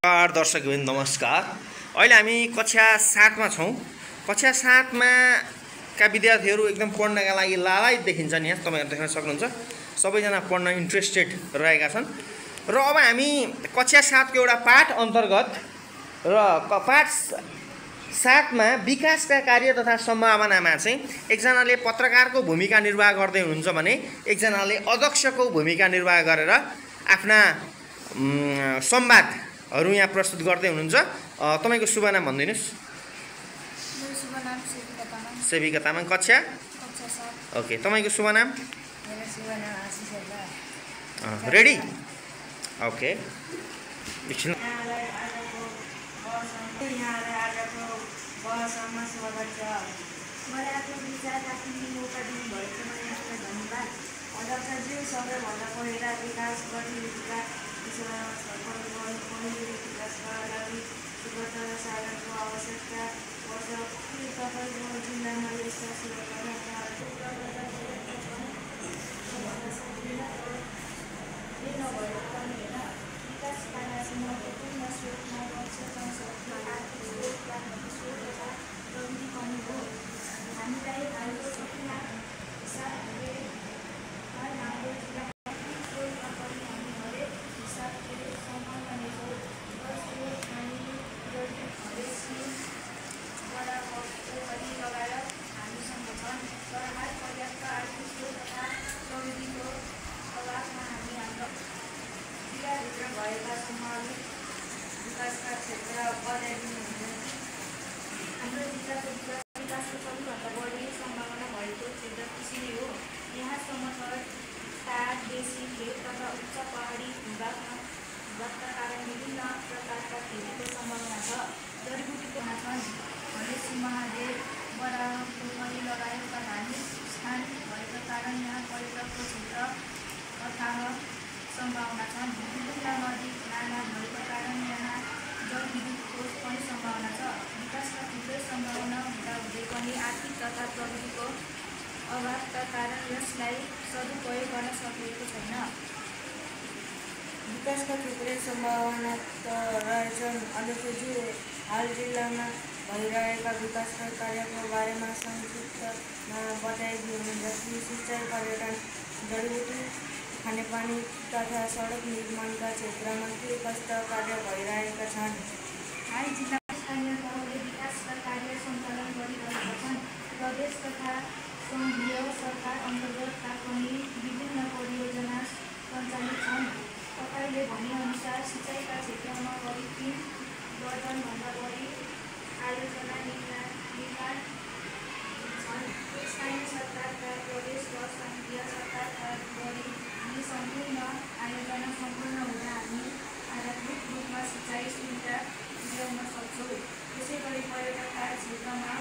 दर्शकवृन्द नमस्कार। अहिले हामी कक्षा 7 मा छौं। कक्षा 7 मा का विद्यार्थीहरू एकदम पढ्नका लागि लालायित देखिन्छन्। यहाँ तपाईहरु देख्न सक्नुहुन्छ, सबैजना पढ्न इन्ट्रेस्टेड रहेका छन्। र अब हामी कक्षा 7 को एउटा पाठ अन्तर्गत र पाठ 7 मा विकासका कार्य तथा सम्भावनामा चाहिँ एकजनाले पत्रकारको भूमिका निर्वाह गर्दै हुनुहुन्छ भने एकजनाले अध्यक्षको भूमिका निर्वाह गरेर आफ्ना संवादहरु यहाँ प्रस्तुत गर्दै हुनुहुन्छ। तपाईको शुभ नाम भनिदिनुस्। मेरो शुभ नाम सेविका तामाङ। सेविका तामाङ, कक्षा 7। ओके, तपाईको शुभ नाम? मेरो शुभ नाम आशिष शेर्पा। रेडी? ओके। एकछिन। यहाँलाई आजको बहसमा स्वागत छ। मलाई आफ्नो विचार राख्ने मौका दिनुभएकोमा यहाँलाई धन्यवाद। अध्यक्षज्यू, सबैभन्दा पहिला विकास गतिविधिका विकासका लागि सुगता र साधनको आवश्यकता पर्छ। तपाईँको जिल्लामा यस्ता विकासका क्षेत्र बनाइदिनुहुन्छ। हाम्रो जिल्लाको विकासको सबैभन्दा बढी सम्भावना भएको क्षेत्र कृषि नै हो। यहाँ समतल, टार, देशी खेत तथा उच्च पहाडी भूभागका कारण विभिन्न प्रकारका खेतीको सम्भावना छ। जडीबुटीको छन् भने सिंहमादेव, बराह, फुलमरी लगायतका धार्मिक स्थान भएको कारण यहाँ पर्यटकको क्षेत्र अथाह सम्भावना छन्। विभिन्न नदी नाला भएको कारण यहाँ जलविद्युतको पनि सम्भावना छ। विकासका थुप्रै सम्भावना हुँदाहुँदै पनि आर्थिक तथा प्रविधिको अभावका कारण यसलाई सदुपयोग गर्न सकिएको छैन। विकासका थुप्रै सम्भावना त रहेछन्। अध्यक्षज्यू, हाल जिल्लामा भइरहेका विकासका कार्यको बारेमा संक्षिप्तमा बताइदिनुहुन्छ कि सिँचाइ, पर्यटन, जडीबुटी, खानेपानी तथा सडक निर्माणका क्षेत्रमा के कस्ता कार्य भइरहेका छन्? हाल जिल्लामा स्थानीय तहले विकासका कार्य सञ्चालन गरिरहेका छन्। प्रदेश तथा सङ्घीय सरकार अन्तर्गतका पनि विभिन्न परियोजना सञ्चालित छन्। तपाईँले भनेअनुसार सिँचाइका क्षेत्रमा करिब 3 दर्जनभन्दा बढी आयोजना निर्माण छन्। स्थानीय सरकारका, प्रदेश र सङ्घीय सरकारका गरी यी सम्पूर्ण आयोजना सम्पूर्ण हुँदा हामी आधारभूत रूपमा सिँचाइ सुविधा पुर्याउन सक्छौँ। त्यसैगरी पर्यटकका क्षेत्रमा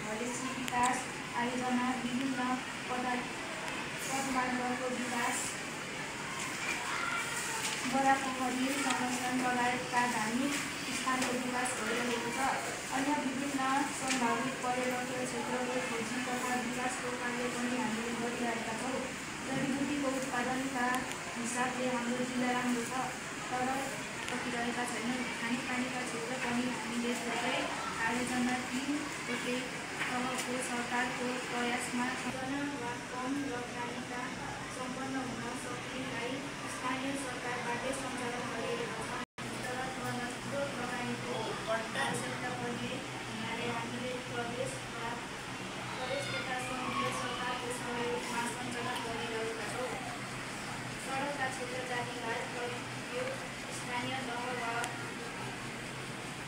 मधेसी विकास आयोजना, विभिन्न पदमार्गको विकास, बरापोखरी संरक्षण लगायतका धार्मिक स्थानको विकास भइरहेको छ। अन्य विभिन्न सम्भावित पर्यटकीय क्षेत्रको खोजी तथा विकासको कार्य पनि हामीले गरिरहेका छौँ। जडीबुटीको उत्पादनका हिसाबले हाम्रो जिल्ला राम्रो छ, तर सकिरहेका छैनन्। खानेपानीका क्षेत्र पनि हामीले थुप्रै आयोजना 3 वटै तहको सरकारको प्रयासमा जना वा कम लगानीका सम्पन्न हुन सक्नेलाई स्थानीय सरकारबाटै सञ्चालन गरिरहेका छन्। तर ठुलो लगानीको आवश्यकता पर्ने हुनाले हामीले प्रदेश तथा सङ्घीय सरकारको सहयोगमा सञ्चालन गरिरहेका छौँ। सडकका क्षेत्र जातिघाट प्रयोग स्थानीय तह वा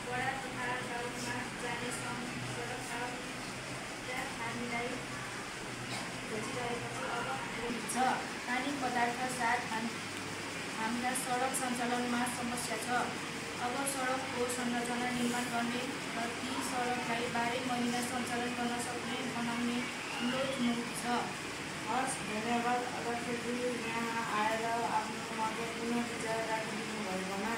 वडा तथा गाउँमा जाने सडकका हामीलाई खोजिरहेका छ। पानी पदार्थ साथ हामीलाई सडक सञ्चालनमा समस्या छ। अब सडकको संरचना निर्माण गर्ने र ती सडकलाई 12 महिना सञ्चालन गर्न सक्ने बनाउने ठुलो चुनौती छ। हस्, धन्यवाद अध्यक्षज्यू, यहाँ आएर आफ्नो महत्त्वपूर्ण विचार राखिदिनु भएकोमा।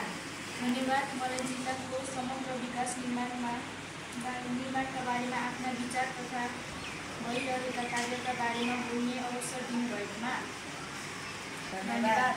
धन्यवाद। मलाई जिल्लाको समग्र विकास निर्माणका बारेमा आफ्ना विचार तथा भइरहेका कार्यका बारेमा बोल्ने अवसर दिनुभएकोमा धन्यवाद।